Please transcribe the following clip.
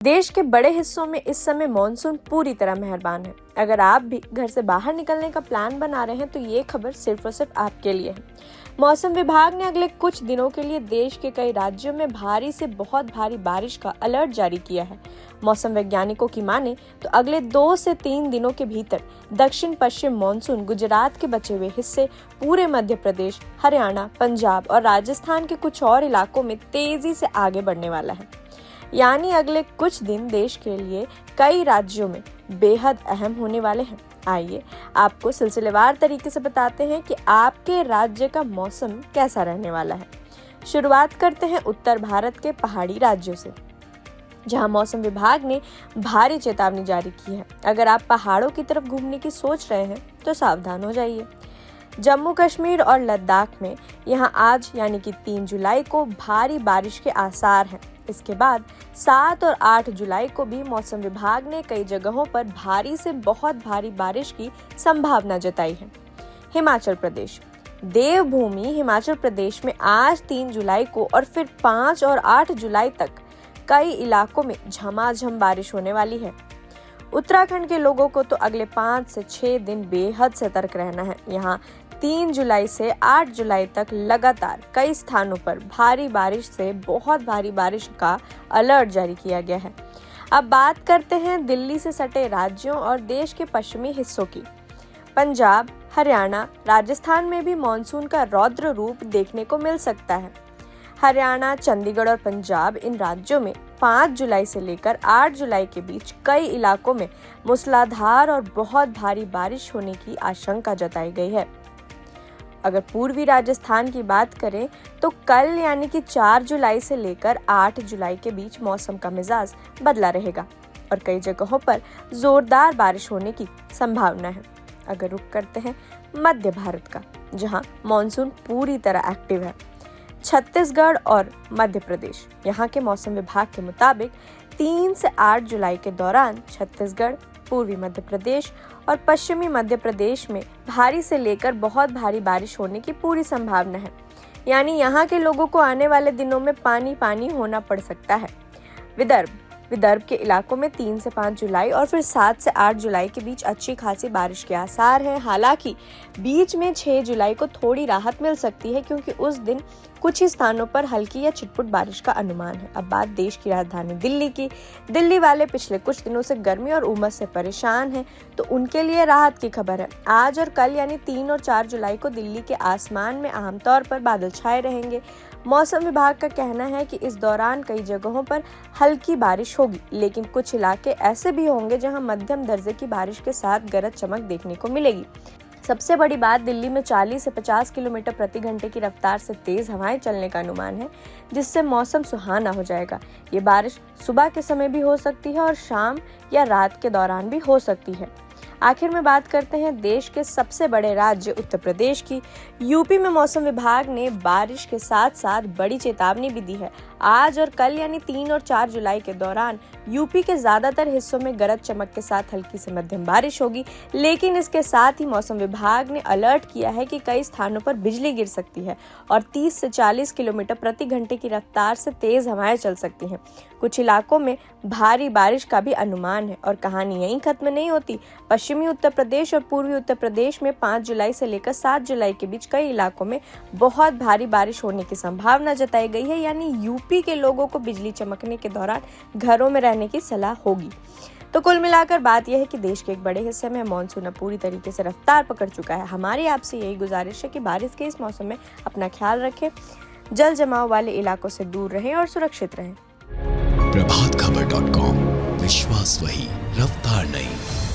देश के बड़े हिस्सों में इस समय मॉनसून पूरी तरह मेहरबान है। अगर आप भी घर से बाहर निकलने का प्लान बना रहे हैं तो ये खबर सिर्फ और सिर्फ आपके लिए है। मौसम विभाग ने अगले कुछ दिनों के लिए देश के कई राज्यों में भारी से बहुत भारी बारिश का अलर्ट जारी किया है। मौसम वैज्ञानिकों की माने तो अगले 2 से 3 दिनों के भीतर दक्षिण पश्चिम मॉनसून गुजरात के बचे हुए हिस्से, पूरे मध्य प्रदेश, हरियाणा, पंजाब और राजस्थान के कुछ और इलाकों में तेजी से आगे बढ़ने वाला है। यानी अगले कुछ दिन देश के लिए कई राज्यों में बेहद अहम होने वाले हैं। आइए आपको सिलसिलेवार तरीके से बताते हैं कि आपके राज्य का मौसम कैसा रहने वाला है। शुरुआत करते हैं उत्तर भारत के पहाड़ी राज्यों से, जहां मौसम विभाग ने भारी चेतावनी जारी की है। अगर आप पहाड़ों की तरफ घूमने की सोच रहे हैं तो सावधान हो जाइए। जम्मू कश्मीर और लद्दाख में यहां आज यानी कि 3 जुलाई को भारी बारिश के आसार हैं। इसके बाद 7 और 8 जुलाई को भी मौसम विभाग ने कई जगहों पर भारी से बहुत भारी बारिश की संभावना जताई है। हिमाचल प्रदेश, देवभूमि हिमाचल प्रदेश में आज 3 जुलाई को और फिर 5 और 8 जुलाई तक कई इलाकों में झमाझम बारिश होने वाली है। उत्तराखंड के लोगों को तो अगले 5 से 6 दिन बेहद सतर्क रहना है। यहाँ 3 जुलाई से 8 जुलाई तक लगातार कई स्थानों पर भारी बारिश से बहुत भारी बारिश का अलर्ट जारी किया गया है। अब बात करते हैं दिल्ली से सटे राज्यों और देश के पश्चिमी हिस्सों की। पंजाब, हरियाणा, राजस्थान में भी मॉनसून का रौद्र रूप देखने को मिल सकता है। हरियाणा, चंडीगढ़ और पंजाब, इन राज्यों में 5 जुलाई से लेकर 8 जुलाई के बीच कई इलाकों में मूसलाधार और बहुत भारी बारिश होने की आशंका जताई गई है। अगर पूर्वी राजस्थान की बात करें तो कल यानी कि 4 जुलाई से लेकर 8 जुलाई के बीच मौसम का मिजाज बदला रहेगा और कई जगहों पर जोरदार बारिश होने की संभावना है। अगर रुख करते हैं मध्य भारत का, जहां मॉनसून पूरी तरह एक्टिव है। छत्तीसगढ़ और मध्य प्रदेश, यहाँ के मौसम विभाग के मुताबिक 3 से 8 जुलाई के दौरान छत्तीसगढ़, पूर्वी मध्य प्रदेश और पश्चिमी मध्य प्रदेश में भारी से लेकर बहुत भारी बारिश होने की पूरी संभावना है। यानी यहाँ के लोगों को आने वाले दिनों में पानी पानी होना पड़ सकता है। विदर्भ के इलाकों में 3 से 5 जुलाई और फिर 7 से 8 जुलाई के बीच अच्छी खासी बारिश के आसार हैं। हालांकि बीच में 6 जुलाई को थोड़ी राहत मिल सकती है, क्योंकि उस दिन कुछ ही स्थानों पर हल्की या छिटपुट बारिश का अनुमान है। अब बात देश की राजधानी दिल्ली की। दिल्ली वाले पिछले कुछ दिनों से गर्मी और उमस से परेशान हैं, तो उनके लिए राहत की खबर है। आज और कल यानी 3 और 4 जुलाई को दिल्ली के आसमान में आमतौर पर बादल छाए रहेंगे। मौसम विभाग का कहना है कि इस दौरान कई जगहों पर हल्की बारिश होगी, लेकिन कुछ इलाके ऐसे भी होंगे जहां मध्यम दर्जे की बारिश के साथ गरज चमक देखने को मिलेगी। सबसे बड़ी बात, दिल्ली में 40 से 50 किलोमीटर प्रति घंटे की रफ्तार से तेज हवाएं चलने का अनुमान है, जिससे मौसम सुहाना हो जाएगा। ये बारिश सुबह के समय भी हो सकती है और शाम या रात के दौरान भी हो सकती है। आखिर में बात करते हैं देश के सबसे बड़े राज्य उत्तर प्रदेश की। यूपी में मौसम विभाग ने बारिश के साथ साथ बड़ी चेतावनी भी दी है। आज और कल यानी 3 और 4 जुलाई के दौरान यूपी के ज्यादातर हिस्सों में गरज चमक के साथ हल्की से मध्यम बारिश होगी, लेकिन इसके साथ ही मौसम विभाग ने अलर्ट किया है कि कई स्थानों पर बिजली गिर सकती है और 30 से 40 किलोमीटर प्रति घंटे की रफ्तार से तेज हवाएं चल सकती हैं। कुछ इलाकों में भारी बारिश का भी अनुमान है और कहानी यहीं खत्म नहीं होती। पश्चिमी उत्तर प्रदेश और पूर्वी उत्तर प्रदेश में 5 जुलाई से लेकर 7 जुलाई के बीच कई इलाकों में बहुत भारी बारिश होने की संभावना जताई गई है। यानी यूपी के लोगों को बिजली चमकने के दौरान घरों में रहने की सलाह होगी। तो कुल मिलाकर बात यह है कि देश के एक बड़े हिस्से में मानसून अब पूरी तरीके से रफ्तार पकड़ चुका है। हमारी आपसे यही गुजारिश है कि बारिश के इस मौसम में अपना ख्याल रखें, जल जमाव वाले इलाकों से दूर रहें और सुरक्षित रहें। प्रभातखबर.com, विश्वास वही, रफ्तार नहीं।